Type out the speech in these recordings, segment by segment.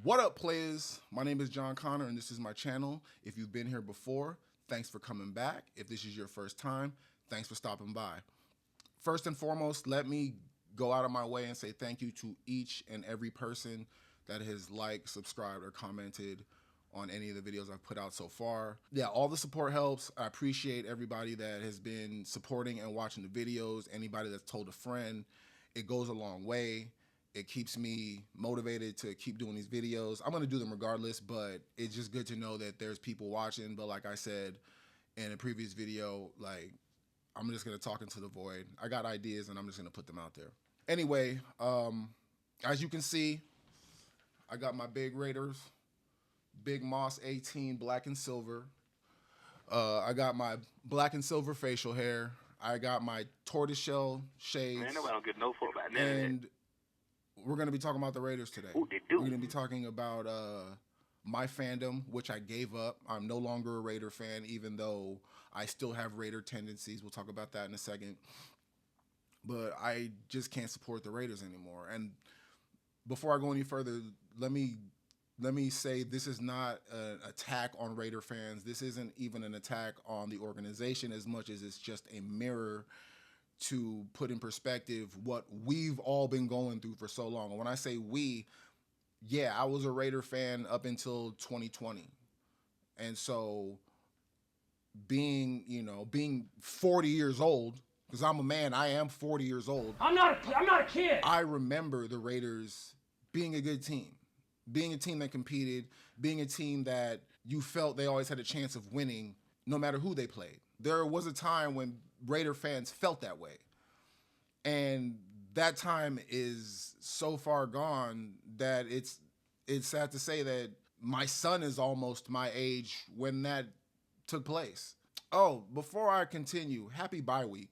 What up, players? My name is JAUNKAUNR, and this is my channel. If you've been here before, thanks for coming back. If this is your first time, thanks for stopping by. First and foremost, let me go out of my way and say thank you to each and every person that has liked, subscribed, or commented on any of the videos I've put out so far. Yeah, all the support helps. I appreciate everybody that has been supporting and watching the videos, anybody that's told a friend. It goes a long way. It keeps me motivated to keep doing these videos. I'm gonna do them regardless, but it's just good to know that there's people watching. But like I said in a previous video, like, I'm just gonna talk into the void. I got ideas and I'm just gonna put them out there. Anyway, as you can see, I got my big Raiders, Big Moss 18 black and silver. I got my black and silver facial hair. I got my tortoiseshell shades. Man, nobody don't get no fuck about none And of that. we're going to be talking about the Raiders today. Ooh, they do. We're going to be talking about my fandom, which I gave up. I'm no longer a Raider fan, even though I still have Raider tendencies. We'll talk about that in a second. But I just can't support the Raiders anymore. And before I go any further, let me say this is not an attack on Raider fans. This isn't even an attack on the organization as much as it's just a mirror to put in perspective what we've all been going through for so long. And when I say we, yeah, I was a Raider fan up until 2020. And so being 40 years old, because I'm a man, I am 40 years old. I'm not a kid. I remember the Raiders being a good team, being a team that competed, being a team that you felt they always had a chance of winning no matter who they played. There was a time when Raider fans felt that way. And that time is so far gone that it's sad to say that my son is almost my age when that took place. Oh, before I continue, happy bye week.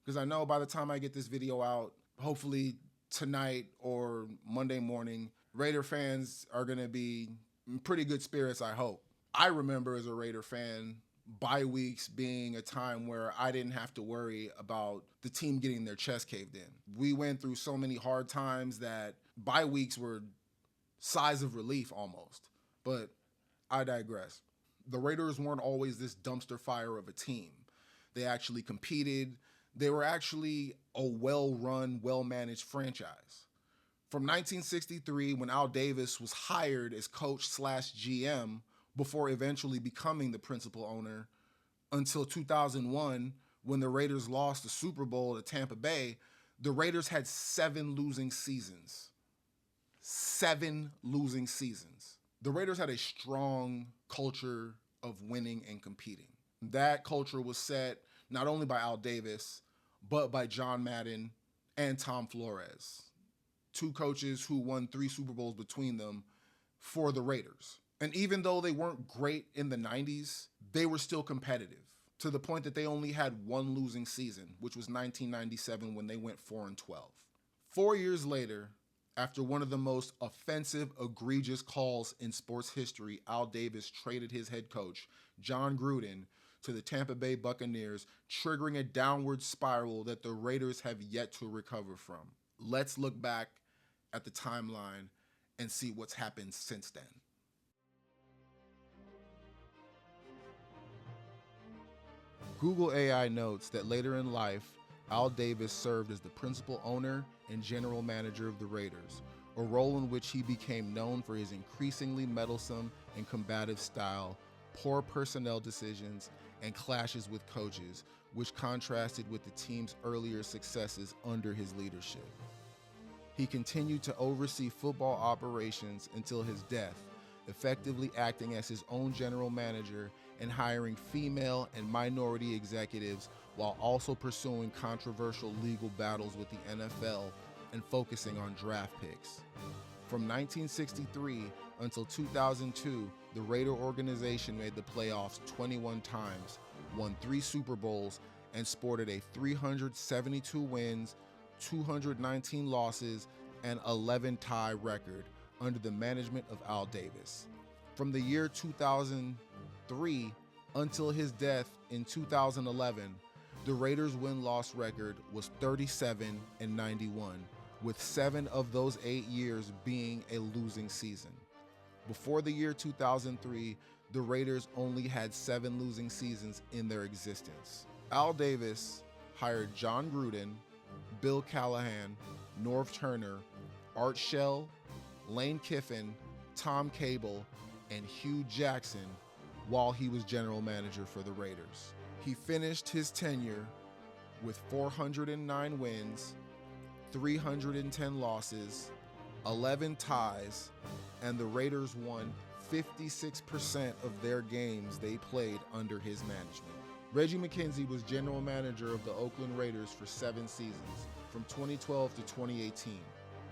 Because I know by the time I get this video out, hopefully tonight or Monday morning, Raider fans are going to be in pretty good spirits, I hope. I remember as a Raider fan, bye weeks being a time where I didn't have to worry about the team getting their chest caved in. We went through so many hard times that bye weeks were sighs of relief almost. But I digress. The Raiders weren't always this dumpster fire of a team. They actually competed. They were actually a well-run, well-managed franchise. From 1963, when Al Davis was hired as coach/GM before eventually becoming the principal owner, until 2001, when the Raiders lost the Super Bowl to Tampa Bay, the Raiders had 7 losing seasons. 7 losing seasons. The Raiders had a strong culture of winning and competing. That culture was set not only by Al Davis, but by John Madden and Tom Flores, 2 coaches who won 3 Super Bowls between them for the Raiders. And even though they weren't great in the 90s, they were still competitive to the point that they only had 1 losing season, which was 1997 when they went 4-12. 4 years later, after one of the most offensive, egregious calls in sports history, Al Davis traded his head coach, John Gruden, to the Tampa Bay Buccaneers, triggering a downward spiral that the Raiders have yet to recover from. Let's look back at the timeline and see what's happened since then. Google AI notes that later in life, Al Davis served as the principal owner and general manager of the Raiders, a role in which he became known for his increasingly meddlesome and combative style, poor personnel decisions, and clashes with coaches, which contrasted with the team's earlier successes under his leadership. He continued to oversee football operations until his death, effectively acting as his own general manager and hiring female and minority executives while also pursuing controversial legal battles with the NFL and focusing on draft picks. From 1963 until 2002, the Raider organization made the playoffs 21 times, won 3 Super Bowls, and sported a 372 wins, 219 losses, and 11 tie record under the management of Al Davis. From the year 2003 until his death in 2011, the Raiders' win-loss record was 37-91, with 7 of those 8 years being a losing season. Before the year 2003, the Raiders only had 7 losing seasons in their existence. Al Davis hired John Gruden, Bill Callahan, Norv Turner, Art Shell, Lane Kiffin, Tom Cable, and Hugh Jackson while he was general manager for the Raiders. He finished his tenure with 409 wins, 310 losses, 11 ties, and the Raiders won 56% of their games they played under his management. Reggie McKenzie was general manager of the Oakland Raiders for 7 seasons, from 2012 to 2018.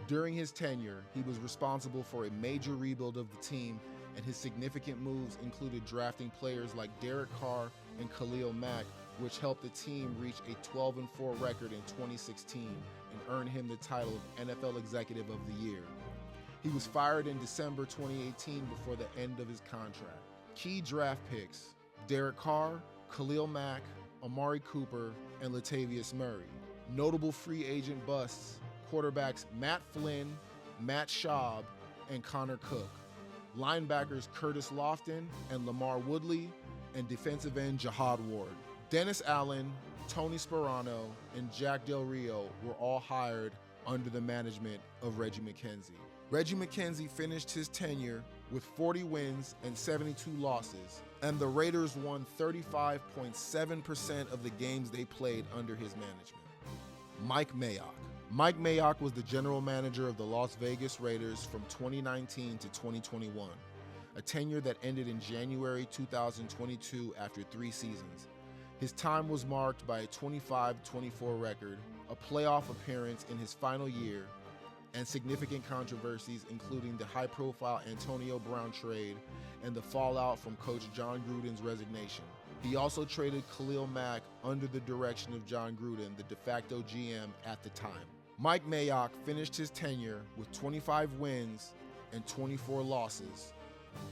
During his tenure, he was responsible for a major rebuild of the team, and his significant moves included drafting players like Derek Carr and Khalil Mack, which helped the team reach a 12-4 record in 2016 and earn him the title of NFL Executive of the Year. He was fired in December 2018 before the end of his contract. Key draft picks: Derek Carr, Khalil Mack, Amari Cooper, and Latavius Murray. Notable free agent busts: quarterbacks Matt Flynn, Matt Schaub, and Connor Cook. Linebackers Curtis Lofton and Lamar Woodley, and defensive end Jihad Ward. Dennis Allen, Tony Sperano, and Jack Del Rio were all hired under the management of Reggie McKenzie. Reggie McKenzie finished his tenure with 40 wins and 72 losses, and the Raiders won 35.7% of the games they played under his management. Mike Mayock. Mike Mayock was the general manager of the Las Vegas Raiders from 2019 to 2021, a tenure that ended in January 2022 after 3 seasons. His time was marked by a 25-24 record, a playoff appearance in his final year, and significant controversies including the high-profile Antonio Brown trade and the fallout from Coach John Gruden's resignation. He also traded Khalil Mack under the direction of John Gruden, the de facto GM at the time. Mike Mayock finished his tenure with 25 wins and 24 losses,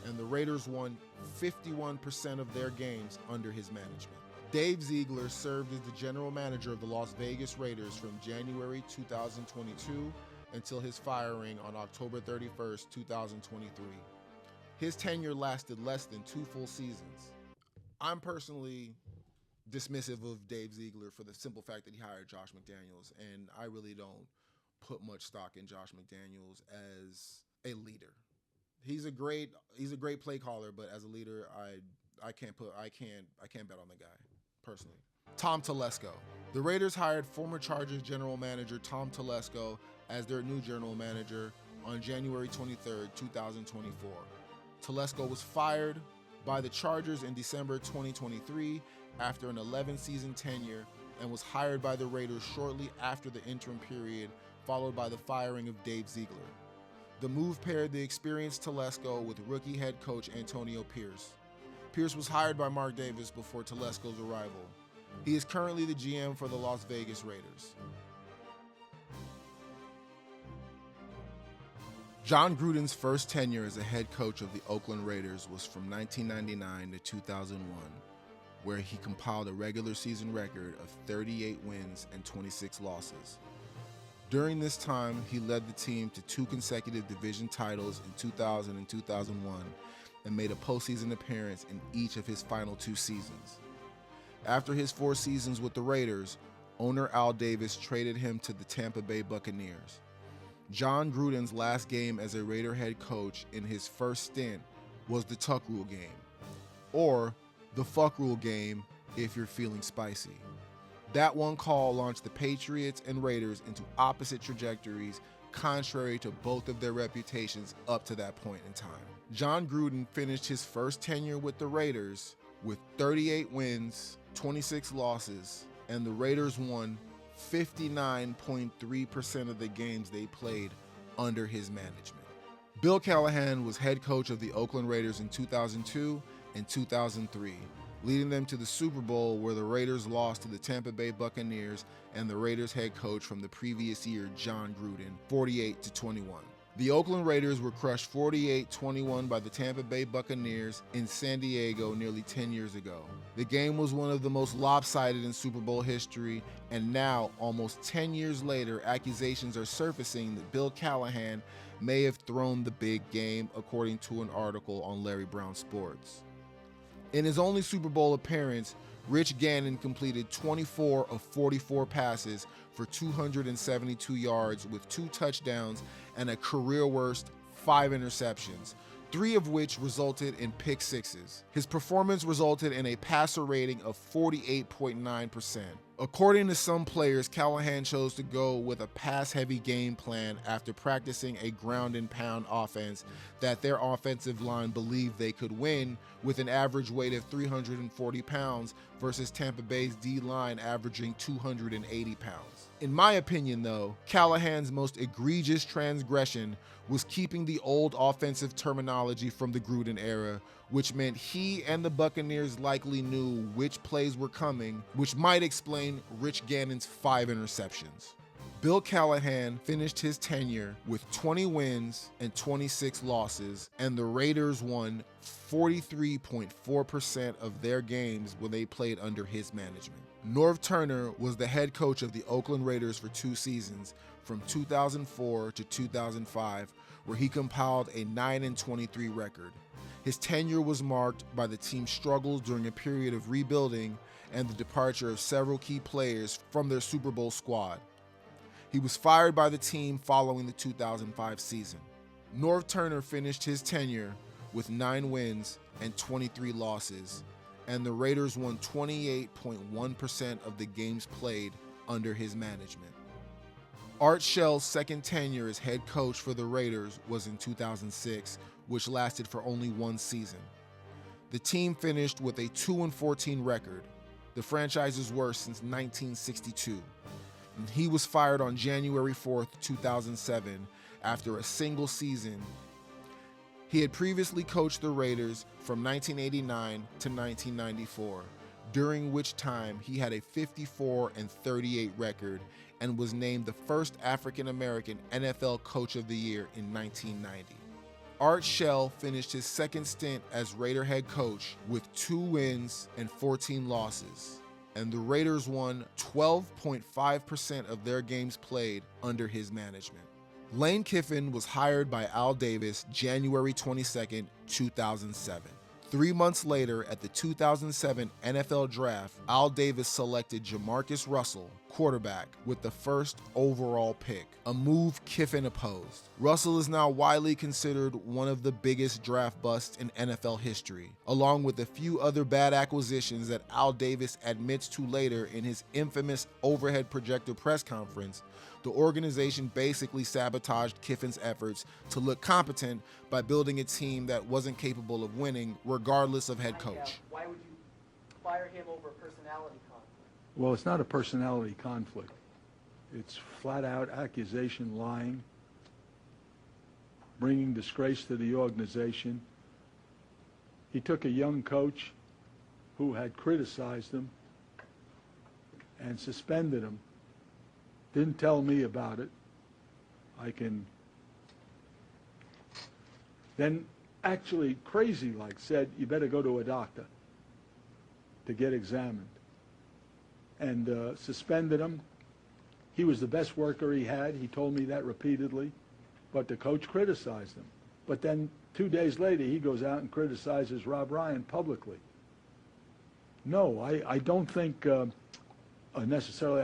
and the Raiders won 51% of their games under his management. Dave Ziegler served as the general manager of the Las Vegas Raiders from January 2022 until his firing on October 31st, 2023. His tenure lasted less than 2 full seasons. I'm personally dismissive of Dave Ziegler for the simple fact that he hired Josh McDaniels, and I really don't put much stock in Josh McDaniels as a leader. He's a great play caller, but as a leader, I can't bet on the guy personally. Tom Telesco. The Raiders hired former Chargers general manager Tom Telesco as their new general manager on January 23rd, 2024. Telesco was fired by the Chargers in December 2023 after an 11-season tenure and was hired by the Raiders shortly after the interim period, followed by the firing of Dave Ziegler. The move paired the experienced Telesco with rookie head coach Antonio Pierce. Pierce was hired by Mark Davis before Telesco's arrival. He is currently the GM for the Las Vegas Raiders. John Gruden's first tenure as a head coach of the Oakland Raiders was from 1999 to 2001, where he compiled a regular season record of 38 wins and 26 losses. During this time, he led the team to 2 consecutive division titles in 2000 and 2001 and made a postseason appearance in each of his final 2 seasons. After his 4 seasons with the Raiders, owner Al Davis traded him to the Tampa Bay Buccaneers. John Gruden's last game as a Raider head coach in his first stint was the Tuck Rule game, or the Fuck Rule game if you're feeling spicy. That one call launched the Patriots and Raiders into opposite trajectories, contrary to both of their reputations up to that point in time. John Gruden finished his first tenure with the Raiders with 38 wins, 26 losses, and the Raiders won 59.3% of the games they played under his management. Bill Callahan was head coach of the Oakland Raiders in 2002 and 2003, leading them to the Super Bowl where the Raiders lost to the Tampa Bay Buccaneers and the Raiders head coach from the previous year, John Gruden, 48-21. The Oakland Raiders were crushed 48-21 by the Tampa Bay Buccaneers in San Diego nearly 10 years ago. The game was one of the most lopsided in Super Bowl history, and now, almost 10 years later, accusations are surfacing that Bill Callahan may have thrown the big game, according to an article on Larry Brown Sports. In his only Super Bowl appearance, Rich Gannon completed 24 of 44 passes for 272 yards with 2 touchdowns and a career-worst 5 interceptions, 3 of which resulted in pick sixes. His performance resulted in a passer rating of 48.9%. According to some players, Callahan chose to go with a pass-heavy game plan after practicing a ground-and-pound offense that their offensive line believed they could win with an average weight of 340 pounds versus Tampa Bay's D-line averaging 280 pounds. In my opinion, though, Callahan's most egregious transgression was keeping the old offensive terminology from the Gruden era, which meant he and the Buccaneers likely knew which plays were coming, which might explain Rich Gannon's 5 interceptions. Bill Callahan finished his tenure with 20 wins and 26 losses, and the Raiders won 43.4% of their games when they played under his management. Norv Turner was the head coach of the Oakland Raiders for 2 seasons, from 2004 to 2005, where he compiled a 9-23 record. His tenure was marked by the team's struggles during a period of rebuilding and the departure of several key players from their Super Bowl squad. He was fired by the team following the 2005 season. Norv Turner finished his tenure with 9 wins and 23 losses, and the Raiders won 28.1% of the games played under his management. Art Shell's second tenure as head coach for the Raiders was in 2006, which lasted for only 1 season. The team finished with a 2-14 record, the franchise's worst since 1962. And he was fired on January 4th, 2007, after a single season. He had previously coached the Raiders from 1989 to 1994, during which time he had a 54-38 record and was named the first African-American NFL Coach of the Year in 1990. Art Shell finished his second stint as Raider head coach with 2 wins and 14 losses, and the Raiders won 12.5% of their games played under his management. Lane Kiffin was hired by Al Davis January 22, 2007. 3 months later, at the 2007 NFL Draft, Al Davis selected Jamarcus Russell, quarterback, with the first overall pick, a move Kiffin opposed. Russell is now widely considered one of the biggest draft busts in NFL history, along with a few other bad acquisitions that Al Davis admits to later in his infamous overhead projector press conference. The organization basically sabotaged Kiffin's efforts to look competent by building a team that wasn't capable of winning, regardless of head coach. Why would you fire him over personality conflict? Well, it's not a personality conflict. It's flat-out accusation, lying, bringing disgrace to the organization. He took a young coach who had criticized him and suspended him. Didn't tell me about it. Then actually crazy-like said, you better go to a doctor to get examined. And suspended him. He was the best worker he had. He told me that repeatedly. But the coach criticized him. But then 2 days later, he goes out and criticizes Rob Ryan publicly. No, I don't think necessarily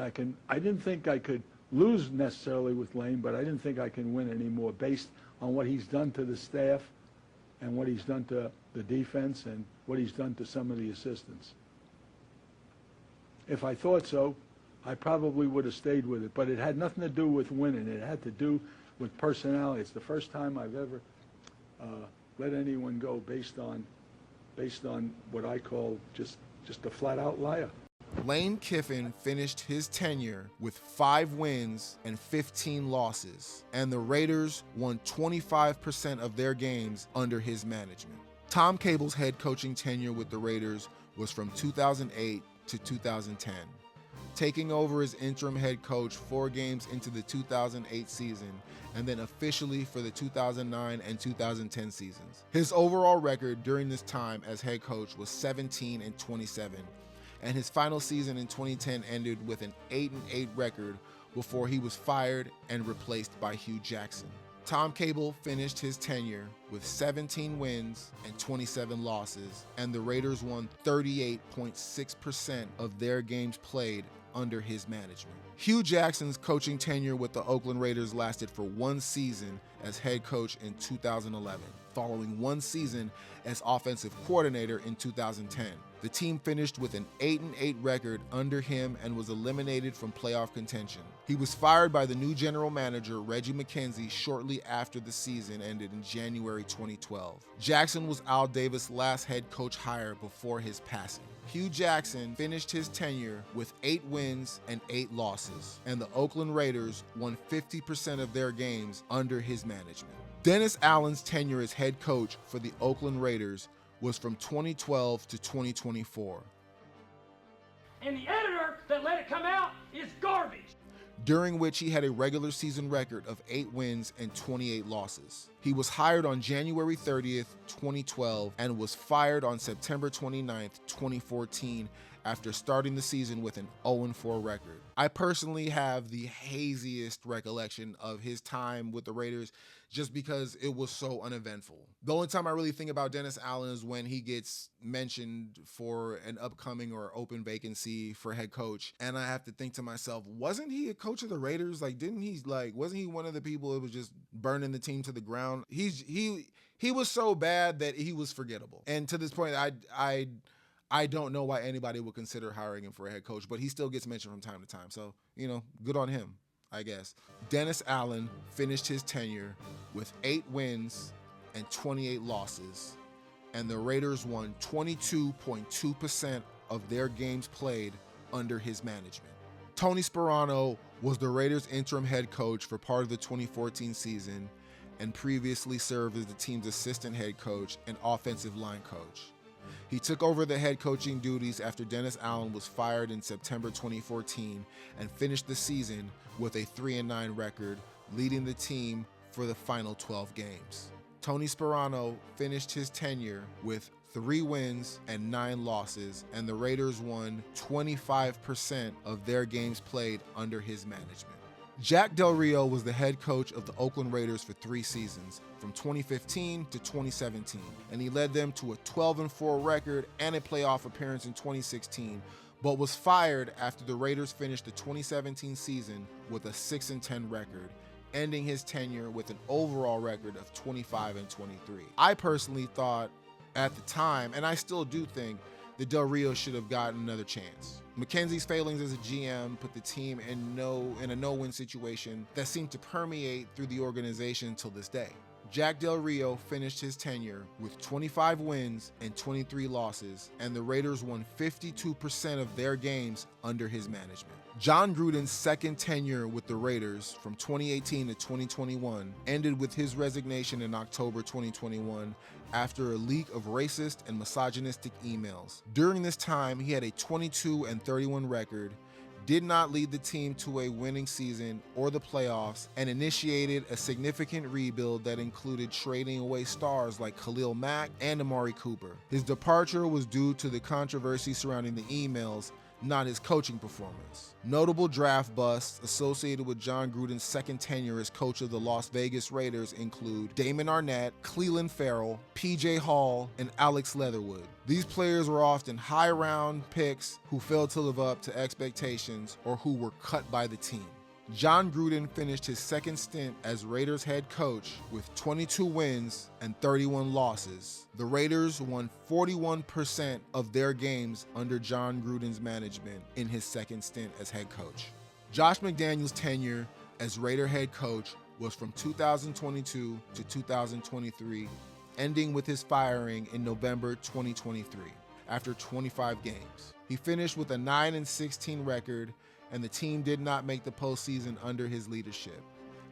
I didn't think I could lose necessarily with Lane, but I didn't think I can win anymore based on what he's done to the staff and what he's done to the defense and what he's done to some of the assistants. If I thought so, I probably would have stayed with it, but it had nothing to do with winning. It had to do with personality. It's the first time I've ever let anyone go based on what I call just a flat-out liar. Lane Kiffin finished his tenure with 5 wins and 15 losses, and the Raiders won 25% of their games under his management. Tom Cable's head coaching tenure with the Raiders was from 2008 to 2010. taking over as interim head coach 4 games into the 2008 season, and then officially for the 2009 and 2010 seasons. His overall record during this time as head coach was 17-27, and his final season in 2010 ended with an 8-8 record before he was fired and replaced by Hugh Jackson. Tom Cable finished his tenure with 17 wins and 27 losses, and the Raiders won 38.6% of their games played under his management. Hugh Jackson's coaching tenure with the Oakland Raiders lasted for 1 season as head coach in 2011, following 1 season as offensive coordinator in 2010. The team finished with an 8-8 record under him and was eliminated from playoff contention. He was fired by the new general manager, Reggie McKenzie, shortly after the season ended in January 2012. Jackson was Al Davis' last head coach hire before his passing. Hugh Jackson finished his tenure with 8 wins and 8 losses, and the Oakland Raiders won 50% of their games under his management. Dennis Allen's tenure as head coach for the Oakland Raiders was from 2012 to 2024. And the editor that let it come out is garbage. During which he had a regular season record of 8 wins and 28 losses. He was hired on January 30th, 2012, and was fired on September 29th, 2014, after starting the season with an 0-4 record. I personally have the haziest recollection of his time with the Raiders just because it was so uneventful. The only time I really think about Dennis Allen is when he gets mentioned for an upcoming or open vacancy for head coach. And I have to think to myself, wasn't he a coach of the Raiders? Wasn't he one of the people that was just burning the team to the ground? He was so bad that he was forgettable. And to this point, I don't know why anybody would consider hiring him for a head coach, but he still gets mentioned from time to time. So, good on him, I guess. Dennis Allen finished his tenure with 8 wins and 28 losses, and the Raiders won 22.2% of their games played under his management. Tony Sparano was the Raiders' interim head coach for part of the 2014 season and previously served as the team's assistant head coach and offensive line coach. He took over the head coaching duties after Dennis Allen was fired in September 2014 and finished the season with a 3-9 record, leading the team for the final 12 games. Tony Sparano finished his tenure with 3 wins and 9 losses, and the Raiders won 25% of their games played under his management. Jack Del Rio was the head coach of the Oakland Raiders for 3 seasons, from 2015 to 2017, and he led them to a 12-4 record and a playoff appearance in 2016, but was fired after the Raiders finished the 2017 season with a 6-10 record, ending his tenure with an overall record of 25-23. I personally thought at the time, and I still do think, that Del Rio should have gotten another chance. McKenzie's failings as a GM put the team in a no-win situation that seemed to permeate through the organization till this day. Jack Del Rio finished his tenure with 25 wins and 23 losses, and the Raiders won 52% of their games under his management. John Gruden's second tenure with the Raiders from 2018 to 2021 ended with his resignation in October 2021 after a leak of racist and misogynistic emails. During this time, he had a 22-31 record, did not lead the team to a winning season or the playoffs, and initiated a significant rebuild that included trading away stars like Khalil Mack and Amari Cooper. His departure was due to the controversy surrounding the emails, not his coaching performance. Notable draft busts associated with John Gruden's second tenure as coach of the Las Vegas Raiders include Damon Arnett, Cleveland Farrell, PJ Hall, and Alex Leatherwood. These players were often high-round picks who failed to live up to expectations or who were cut by the team. John Gruden finished his second stint as Raiders head coach with 22 wins and 31 losses. The Raiders won 41% of their games under John Gruden's management in his second stint as head coach. Josh McDaniels' tenure as Raider head coach was from 2022 to 2023, ending with his firing in November 2023 after 25 games. He finished with a 9-16 record, and the team did not make the postseason under his leadership.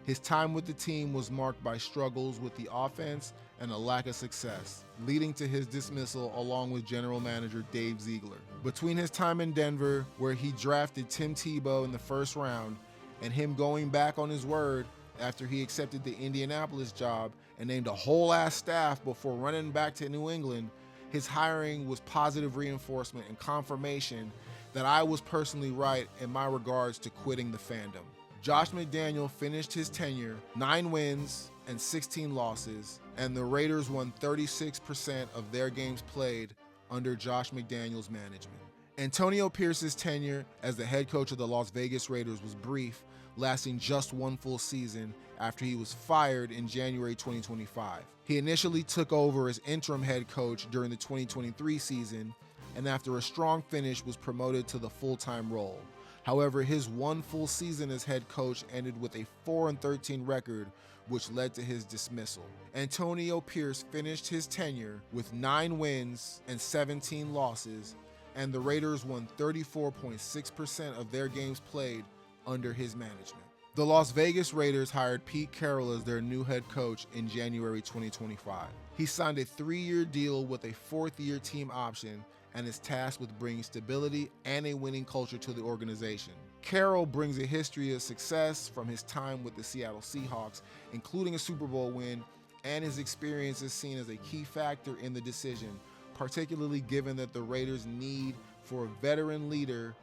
His time with the team was marked by struggles with the offense and a lack of success, leading to his dismissal along with general manager Dave Ziegler. Between his time in Denver, where he drafted Tim Tebow in the first round, and him going back on his word after he accepted the Indianapolis job and named a whole ass staff before running back to New England, his hiring was positive reinforcement and confirmation that I was personally right in my regards to quitting the fandom. Josh McDaniel finished his tenure 9 wins and 16 losses, and the Raiders won 36% of their games played under Josh McDaniel's management. Antonio Pierce's tenure as the head coach of the Las Vegas Raiders was brief, lasting just 1 full season after he was fired in January 2025. He initially took over as interim head coach during the 2023 season, and after a strong finish was promoted to the full-time role. However, his 1 full season as head coach ended with a 4-13 record, which led to his dismissal. Antonio Pierce finished his tenure with 9 wins and 17 losses, and the Raiders won 34.6% of their games played under his management. The Las Vegas Raiders hired Pete Carroll as their new head coach in January 2025. He signed a 3-year deal with a 4th-year team option and is tasked with bringing stability and a winning culture to the organization. Carroll brings a history of success from his time with the Seattle Seahawks, including a Super Bowl win, and his experience is seen as a key factor in the decision, particularly given that the Raiders' need for a veteran leader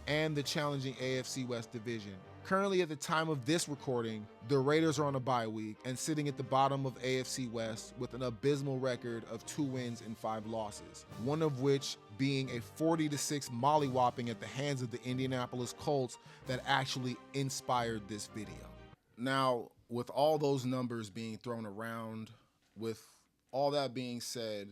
and the challenging AFC West division. Currently, at the time of this recording, the Raiders are on a bye week and sitting at the bottom of AFC West with an abysmal record of 2 wins and 5 losses, one of which being a 40-6 mollywhopping at the hands of the Indianapolis Colts that actually inspired this video. Now, with all those numbers being thrown around, with all that being said,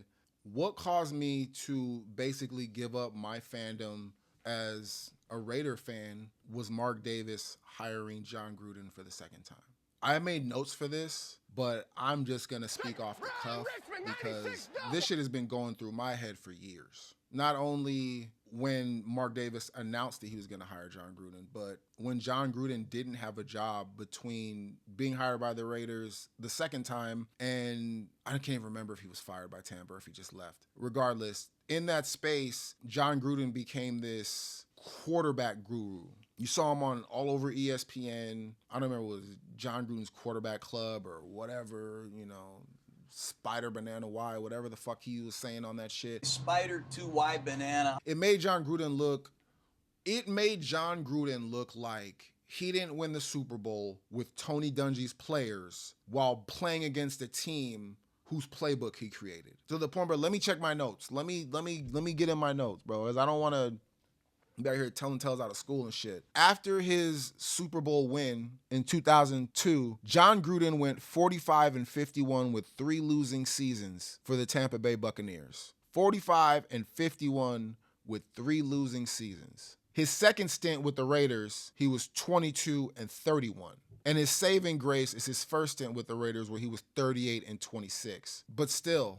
what caused me to basically give up my fandom as a Raider fan was Mark Davis hiring John Gruden for the 2nd time. I made notes for this, but I'm just gonna speak off the cuff because this shit has been going through my head for years. Not only when Mark Davis announced that he was gonna hire John Gruden, but when John Gruden didn't have a job between being hired by the Raiders the 2nd time, and I can't even remember if he was fired by Tampa or if he just left. Regardless, in that space, John Gruden became this quarterback guru. You saw him on all over ESPN. I don't remember what it was, John Gruden's Quarterback Club or whatever, Spider Banana Y, whatever the fuck he was saying on that shit. Spider 2Y banana. It made John Gruden look like he didn't win the Super Bowl with Tony Dungy's players while playing against a team whose playbook he created. To the point, bro, let me check my notes. Let me get in my notes, bro, as I don't want to be out here telling tales out of school and shit. After his Super Bowl win in 2002, John Gruden went 45-51 with 3 losing seasons for the Tampa Bay Buccaneers. 45-51 with 3 losing seasons. His 2nd stint with the Raiders, he was 22-31. And his saving grace is his 1st stint with the Raiders where he was 38-26. But still,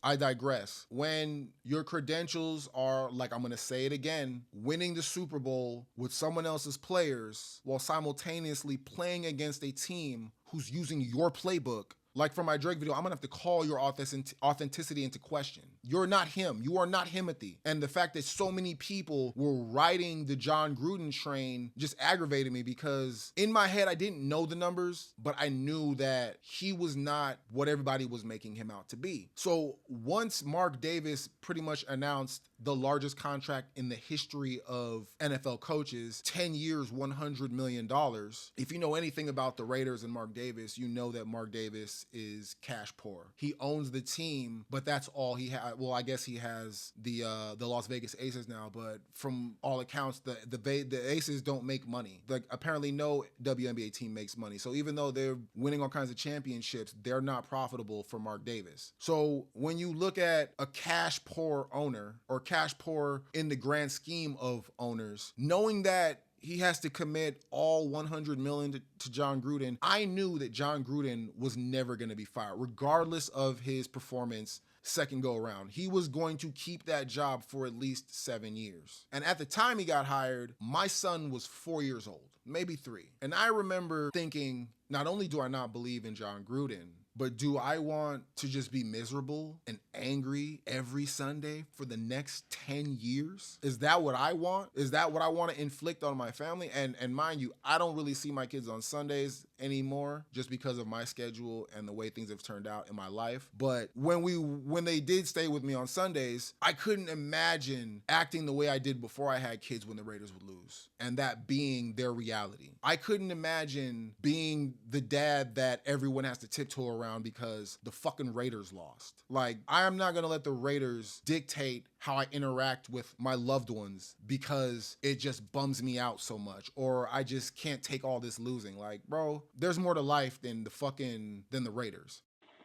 I digress. When your credentials are, like I'm going to say it again, winning the Super Bowl with someone else's players while simultaneously playing against a team who's using your playbook, like for my Drake video, I'm going to have to call your authenticity into question. You're not him. You are not Himothy. And the fact that so many people were riding the John Gruden train just aggravated me because in my head, I didn't know the numbers, but I knew that he was not what everybody was making him out to be. So once Mark Davis pretty much announced the largest contract in the history of NFL coaches, 10 years, $100 million. If you know anything about the Raiders and Mark Davis, you know that Mark Davis is cash poor. He owns the team, but that's all he has. Well, I guess he has the Las Vegas Aces now, but from all accounts, the Aces don't make money. Like apparently no WNBA team makes money. So even though they're winning all kinds of championships, they're not profitable for Mark Davis. So when you look at a cash poor owner or cash poor in the grand scheme of owners, knowing that he has to commit all $100 million to John Gruden, I knew that John Gruden was never going to be fired, regardless of his performance second go around. He was going to keep that job for at least 7 years. And at the time he got hired, my son was 4 years old. maybe 3. And I remember thinking, not only do I not believe in Jon Gruden, but do I want to just be miserable and angry every Sunday for the next 10 years? Is that what I want? Is that what I want to inflict on my family? And mind you, I don't really see my kids on Sundays anymore just because of my schedule and the way things have turned out in my life. But when they did stay with me on Sundays, I couldn't imagine acting the way I did before I had kids when the Raiders would lose, and that being their reality. I couldn't imagine being the dad that everyone has to tiptoe around because the fucking Raiders lost. Like, I am not gonna let the Raiders dictate how I interact with my loved ones because it just bums me out so much, or I just can't take all this losing. Like, bro, there's more to life than the Raiders.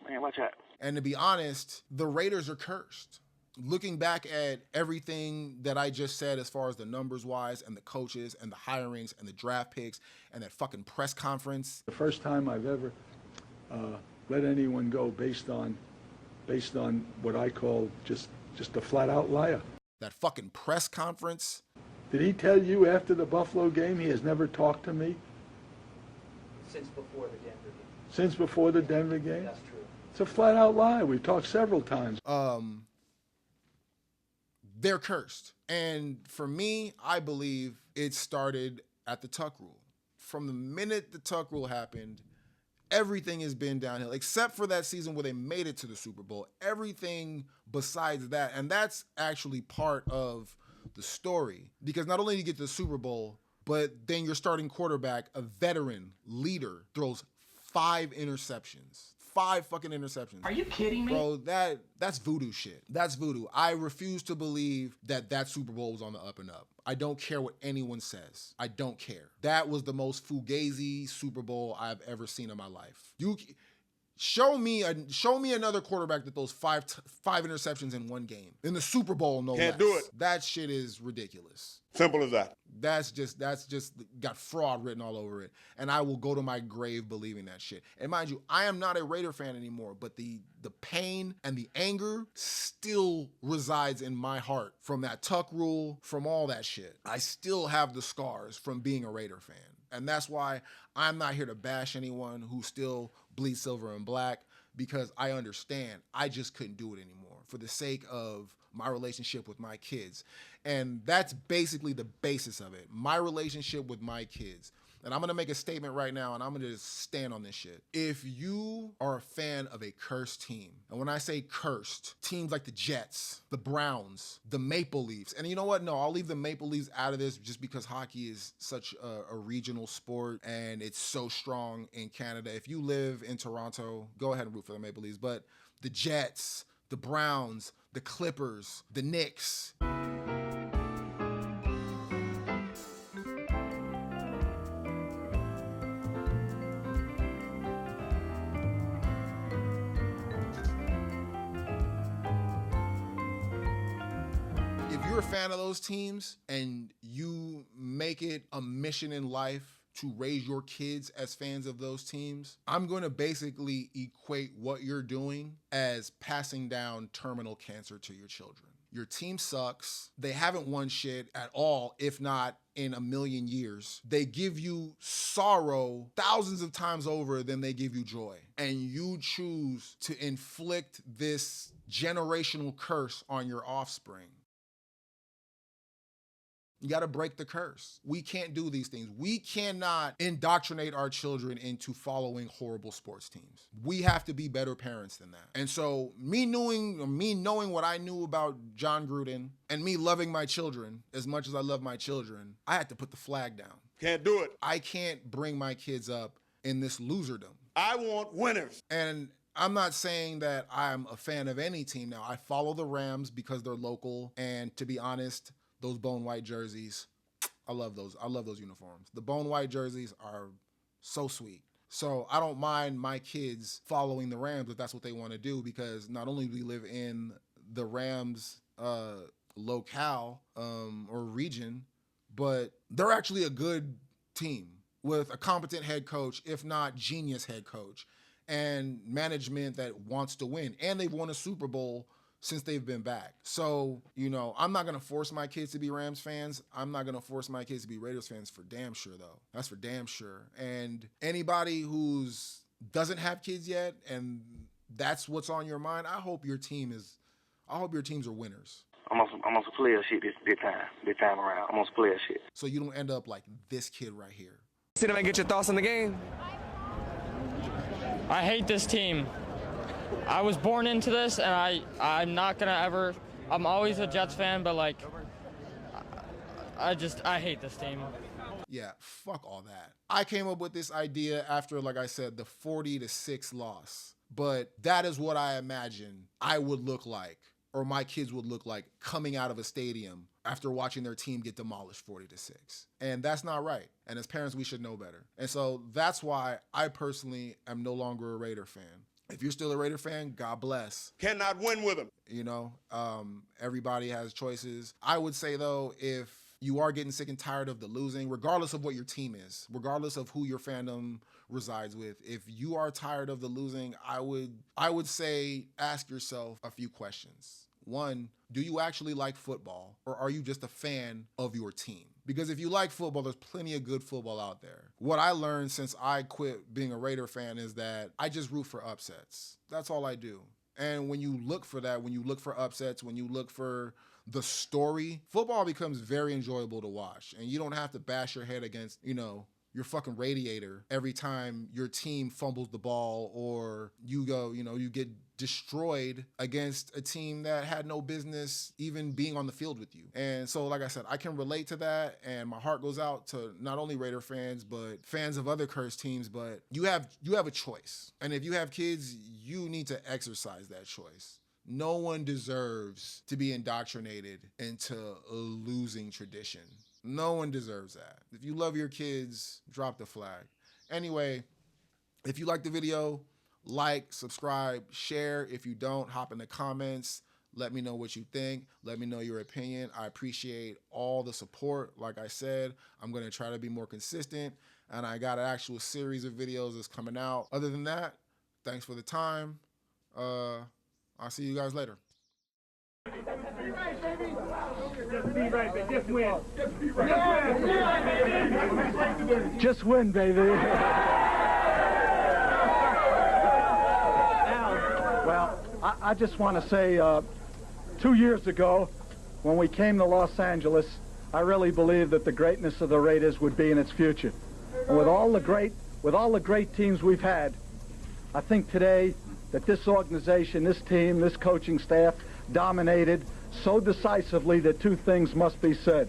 Man, watch out. And to be honest, the Raiders are cursed. Looking back at everything that I just said as far as the numbers wise and the coaches and the hirings and the draft picks and that fucking press conference. The first time I've ever let anyone go based on what I call just a flat out liar. That fucking press conference. Did he tell you after the Buffalo game he has never talked to me? Since before the Denver game. Since before the Denver game? That's true. It's a flat out lie. We've talked several times. They're cursed. And for me, I believe it started at the Tuck rule. From the minute the Tuck rule happened, everything has been downhill, except for that season where they made it to the Super Bowl. Everything besides that, and that's actually part of the story, because not only do you get to the Super Bowl, but then your starting quarterback, a veteran leader, throws 5 interceptions. 5 fucking interceptions. Are you kidding me? Bro, that's voodoo shit. That's voodoo. I refuse to believe that Super Bowl was on the up and up. I don't care what anyone says. I don't care. That was the most fugazi Super Bowl I've ever seen in my life. You show me another quarterback that throws 5 interceptions in one game. In the Super Bowl, no less. Can't do it. That shit is ridiculous. Simple as that. That's just got fraud written all over it. And I will go to my grave believing that shit. And mind you, I am not a Raider fan anymore, but the pain and the anger still resides in my heart from that Tuck rule, from all that shit. I still have the scars from being a Raider fan. And that's why I'm not here to bash anyone who still bleeds silver and black, because I understand I just couldn't do it anymore for the sake of my relationship with my kids. And that's basically the basis of it. My relationship with my kids. And I'm going to make a statement right now, and I'm going to just stand on this shit. If you are a fan of a cursed team, and when I say cursed, teams like the Jets, the Browns, the Maple Leafs, and you know what? No, I'll leave the Maple Leafs out of this just because hockey is such a regional sport, and it's so strong in Canada. If you live in Toronto, go ahead and root for the Maple Leafs. But the Jets, the Browns, the Clippers, the Knicks. If you're a fan of those teams and you make it a mission in life to raise your kids as fans of those teams, I'm going to basically equate what you're doing as passing down terminal cancer to your children. Your team sucks. They haven't won shit at all, if not in a million years. They give you sorrow thousands of times over than they give you joy. And you choose to inflict this generational curse on your offspring. You got to break the curse. We can't do these things. We cannot indoctrinate our children into following horrible sports teams. We have to be better parents than that. And so me knowing what I knew about Jon Gruden and me loving my children as much as I love my children, I had to put the flag down. Can't do it. I can't bring my kids up in this loserdom. I want winners. And I'm not saying that I'm a fan of any team now. I follow the Rams because they're local, and to be honest, those bone white jerseys, I love those. I love those uniforms. The bone white jerseys are so sweet. So I don't mind my kids following the Rams if that's what they want to do, because not only do we live in the Rams locale or region, but they're actually a good team with a competent head coach, if not genius head coach, and management that wants to win. And they've won a Super Bowl since they've been back. So, you know, I'm not going to force my kids to be Rams fans. I'm not going to force my kids to be Raiders fans for damn sure, though. That's for damn sure. And anybody who's doesn't have kids yet and that's what's on your mind, I hope your teams are winners. I'm on some player shit this time around. I'm on some player shit. So you don't end up like this kid right here. See them and get your thoughts on the game. I hate this team. I was born into this, and I'm not gonna ever. I'm always a Jets fan, but like, I hate this team. Yeah, fuck all that. I came up with this idea after, like I said, the 40-6 loss. But that is what I imagine I would look like, or my kids would look like coming out of a stadium after watching their team get demolished 40-6. And that's not right. And as parents, we should know better. And so that's why I personally am no longer a Raider fan. If you're still a Raider fan, God bless. Cannot win with them. You know, everybody has choices. I would say, though, if you are getting sick and tired of the losing, regardless of what your team is, regardless of who your fandom resides with, if you are tired of the losing, I would say ask yourself a few questions. One, do you actually like football, or are you just a fan of your team? Because if you like football, there's plenty of good football out there. What I learned since I quit being a Raider fan is that I just root for upsets. That's all I do. And when you look for that, when you look for upsets, when you look for the story, football becomes very enjoyable to watch. And you don't have to bash your head against, you know, your fucking radiator every time your team fumbles the ball, or you go, you know, you get destroyed against a team that had no business even being on the field with you. And so, like I said, I can relate to that, and my heart goes out to not only Raider fans, but fans of other cursed teams. But you have a choice. And if you have kids, you need to exercise that choice. No one deserves to be indoctrinated into a losing tradition. No one deserves that. If you love your kids, drop the flag. Anyway, if you like the video, like, subscribe, share. If you don't, hop in the comments. Let me know what you think. Let me know your opinion. I appreciate all the support. Like I said, I'm going to try to be more consistent, and I got an actual series of videos that's coming out. Other than that, thanks for the time. I'll see you guys later. Just win, baby. Well, I just want to say 2 years ago, when we came to Los Angeles, I really believed that the greatness of the Raiders would be in its future. And with all the great teams we've had, I think today that this organization, this team, this coaching staff dominated so decisively that two things must be said.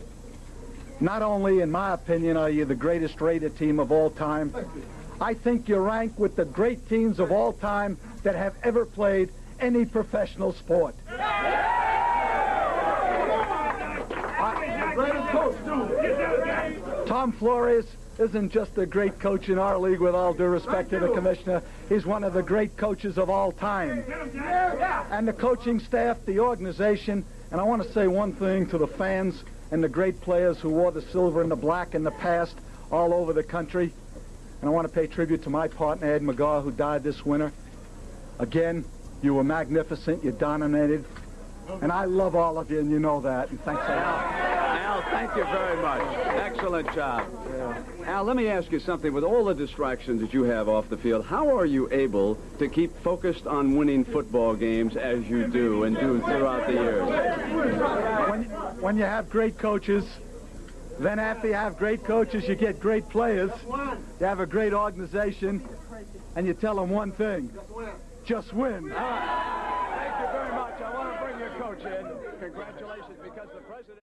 Not only, in my opinion, are you the greatest Raider team of all time, I think you rank with the great teams of all time that have ever played any professional sport. Tom Flores isn't just a great coach in our league, with all due respect to the commissioner. He's one of the great coaches of all time. And the coaching staff, the organization, and I want to say one thing to the fans and the great players who wore the silver and the black in the past all over the country. And I want to pay tribute to my partner, Ed McGaw, who died this winter. Again, you were magnificent, you dominated, and I love all of you, and you know that, and thanks a lot. Al, thank you very much. Excellent job. Al, let me ask you something. With all the distractions that you have off the field, how are you able to keep focused on winning football games as you do and do throughout the years? When you have great coaches, then after you have great coaches, you get great players. You have a great organization, and you tell them one thing: just win. All right. Thank you very much. I want to bring your coach in. Congratulations, because the president...